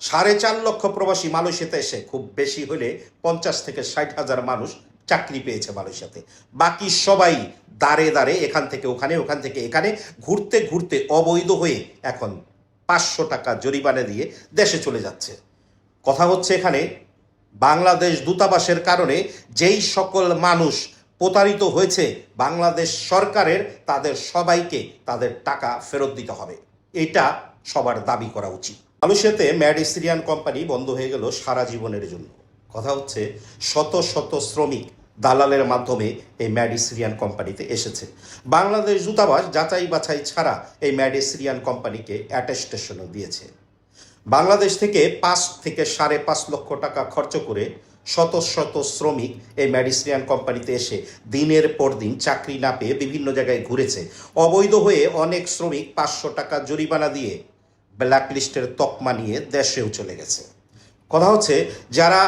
4.5 লক্ষ প্রবাসী মালয়েশিয়াতে এসে খুব বেশি হলে 50 থেকে 60 হাজার মানুষ চাকরি পেয়েছে মালয়েশিয়াতে। বাকি সবাই দাঁড়ে দাঁড়ে এখান থেকে ওখানে, ওখান থেকে এখানে ঘুরতে ঘুরতে অবৈধ হয়ে এখন 500 টাকা জরিমানা দিয়ে দেশে চলে যাচ্ছে। কথা হচ্ছে এখানে বাংলাদেশ দূতাবাসের কারণে যেই সকল মানুষ প্রতারিত হয়েছে, বাংলাদেশ সরকারের তাদের সবাইকে তাদের টাকা ফেরত দিতে হবে। এটা সবার দাবি করা উচিত। মালয়েশিয়াতে ম্যাড সিরিয়ান কোম্পানি বন্ধ হয়ে গেল সারা জীবনের জন্য। কথা হচ্ছে শত শত শ্রমিক দালালের মাধ্যমে এই ম্যাড সিরিয়ান কোম্পানিতে এসেছে। বাংলাদেশ দূতাবাস যাচাই বাছাই ছাড়া এই ম্যাড সিরিয়ান কোম্পানিকে অ্যাটেস্টেশনও দিয়েছে। বাংলাদেশ থেকে 5 থেকে 5.5 লক্ষ টাকা খরচ করে শত শত শ্রমিক এই ম্যাডিসিরিয়ান কোম্পানিতে এসে দিনের পর দিন চাকরি না পেয়ে বিভিন্ন জায়গায় ঘুরেছে। অবৈধ হয়ে অনেক শ্রমিক 500 টাকা জরিমানা দিয়ে ব্ল্যাকলিস্টের তকমা নিয়ে দেশেও চলে গেছে। কথা হচ্ছে যারা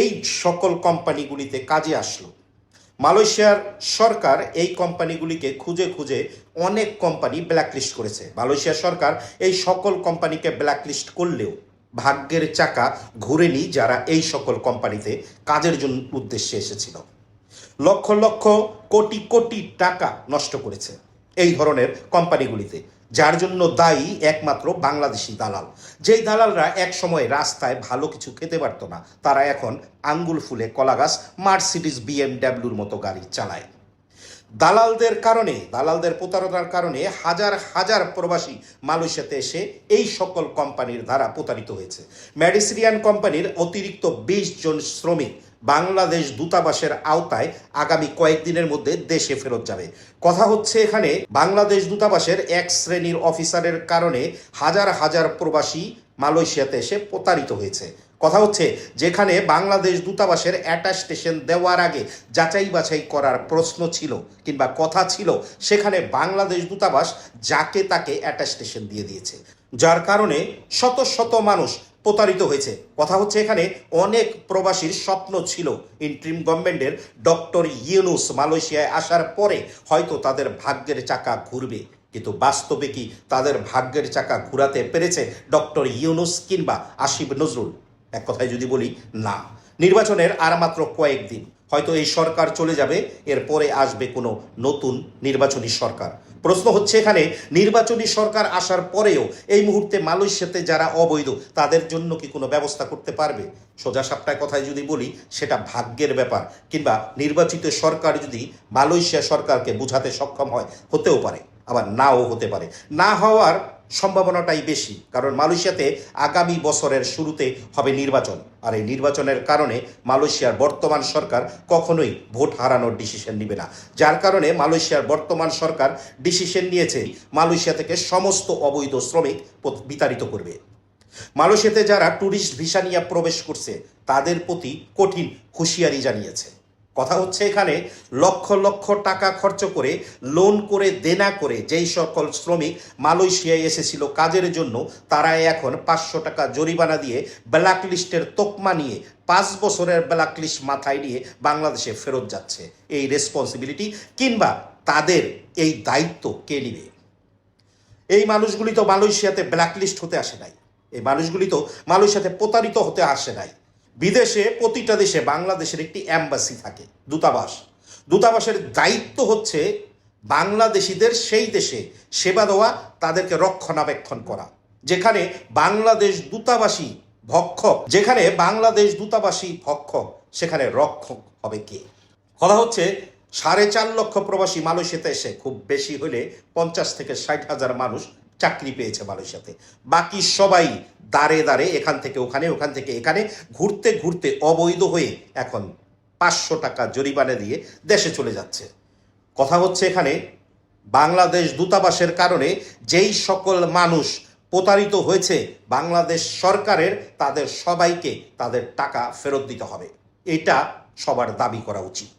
এই সকল কোম্পানিগুলিতে কাজে আসলো, মালয়েশিয়ার সরকার এই কোম্পানিগুলিকে খুঁজে খুঁজে অনেক কোম্পানি ব্ল্যাকলিস্ট করেছে। মালয়েশিয়ার সরকার এই সকল কোম্পানিকে ব্ল্যাকলিস্ট করলেও ভাগ্যের চাকা ঘুরেনি যারা এই সকল কোম্পানিতে কাজের জন্য উদ্দেশ্যে এসেছিল। লক্ষ লক্ষ কোটি কোটি টাকা নষ্ট করেছে এই ধরনের কোম্পানিগুলিতে, যার জন্য দায়ী একমাত্র বাংলাদেশি দালাল। যেই দালালরা এক সময় রাস্তায় ভালো কিছু খেতে পারতো না, তারা এখন আঙ্গুল ফুলে কলাগাছ মার্সিডিজ বিএমডাব্লিউর মতো গাড়ি চালায়। দালালদের কারণে, দালালদের প্রতারণার কারণে হাজার হাজার প্রবাসী মালয়েশিয়াতে এসে এই সকল কোম্পানির দ্বারা প্রতারিত হয়েছে। ম্যাডিসিরিয়ান কোম্পানির অতিরিক্ত 20 জন শ্রমিক বাংলাদেশ দূতাবাসের আওতায় আগামী কয়েকদিনের মধ্যে দেশে ফেরত যাবে। কথা হচ্ছে এখানে বাংলাদেশ দূতাবাসের এক শ্রেণীর অফিসারের কারণে হাজার হাজার প্রবাসী মালয়েশিয়াতে এসে প্রতারিত হয়েছে। কথা হচ্ছে যেখানে বাংলাদেশ দূতাবাসের অ্যাটাস্টেশন দেওয়ার আগে যাচাই বাছাই করার প্রশ্ন ছিল কিংবা কথা ছিল, সেখানে বাংলাদেশ দূতাবাস যাকে তাকে অ্যাটাস্টেশন দিয়ে দিয়েছে, যার কারণে শত শত মানুষ প্রতারিত হয়েছে। কথা হচ্ছে এখানে অনেক প্রবাসীর স্বপ্ন ছিল ইন্টারিম গভর্নমেন্টের ডক্টর ইউনূস মালয়েশিয়ায় আসার পরে হয়তো তাদের ভাগ্যের চাকা ঘুরবে, কিন্তু বাস্তবে কি তাদের ভাগ্যের চাকা ঘুরাতে পেরেছে ডক্টর ইউনূস কিংবা আসিফ নজরুল? এক কথায় যদি বলি, না। নির্বাচনের আর মাত্র কয়েকদিন, হয়তো এই সরকার চলে যাবে, এরপরে আসবে কোনো নতুন নির্বাচনী সরকার। প্রশ্ন হচ্ছে এখানে নির্বাচনী সরকার আসার পরেও এই মুহূর্তে মালয়েশিয়াতে যারা অবৈধ তাদের জন্য কি কোনো ব্যবস্থা করতে পারবে? সোজা সাপটায় কথায় যদি বলি, সেটা ভাগ্যের ব্যাপার। কিংবা নির্বাচিত সরকার যদি মালয়েশিয়া সরকারকে বোঝাতে সক্ষম হয়, হতেও পারে, আবার নাও হতে পারে। না হওয়ার সম্ভাবনাটাই বেশি, কারণ মালয়েশিয়াতে আগামী বছরের শুরুতে হবে নির্বাচন, আর এই নির্বাচনের কারণে মালয়েশিয়ার বর্তমান সরকার কখনোই ভোট হারানোর ডিসিশন নেবে না। যার কারণে মালয়েশিয়ার বর্তমান সরকার ডিসিশন নিয়েছে মালয়েশিয়া থেকে সমস্ত অবৈধ শ্রমিক বিতাড়িত করবে। মালয়েশিয়াতে যারা ট্যুরিস্ট ভিসা নিয়ে প্রবেশ করছে তাদের প্রতি কঠিন হুঁশিয়ারি জানিয়েছে। কথা হচ্ছে এখানে লক্ষ লক্ষ টাকা খরচ করে, লোন করে, দেনা করে যেই সকল শ্রমিক মালয়েশিয়ায় এসেছিল কাজের জন্য, তারা এখন 500 টাকা জরিমানা দিয়ে ব্ল্যাকলিস্টের তকমা নিয়ে 5 বছরের ব্ল্যাকলিস্ট মাথায় নিয়ে বাংলাদেশে ফেরত যাচ্ছে। এই রেসপন্সিবিলিটি কিংবা তাদের এই দায়িত্ব কে নেবে? এই মানুষগুলি তো মালয়েশিয়াতে ব্ল্যাকলিস্ট হতে আসে নাই, এই মানুষগুলি তো মালয়েশিয়াতে প্রতারিত হতে আসে নাই। বিদেশে প্রতিটা দেশে বাংলাদেশের একটি অ্যাম্বাসি থাকে, দূতাবাস। দূতাবাসের দায়িত্ব হচ্ছে বাংলাদেশিদের সেই দেশে সেবা দেওয়া, তাদেরকে রক্ষণাবেক্ষণ করা। যেখানে বাংলাদেশ দূতাবাসী ভক্ষক, যেখানে বাংলাদেশ দূতাবাসী ভক্ষক, সেখানে রক্ষক হবে কে? কথা হচ্ছে 4.5 লক্ষ প্রবাসী মালয়েশিয়াতে এসে খুব বেশি হলে 50 থেকে 60 হাজার মানুষ চাকরি পেয়েছে মালয়েশিয়াতে। বাকি সবাই দাঁড়ে দাঁড়ে এখান থেকে ওখানে, ওখান থেকে এখানে ঘুরতে ঘুরতে অবৈধ হয়ে এখন 500 টাকা জরিমানা দিয়ে দেশে চলে যাচ্ছে। কথা হচ্ছে এখানে বাংলাদেশ দূতাবাসের কারণে যেই সকল মানুষ প্রতারিত হয়েছে, বাংলাদেশ সরকারের তাদের সবাইকে তাদের টাকা ফেরত দিতে হবে। এটা সবার দাবি করা উচিত।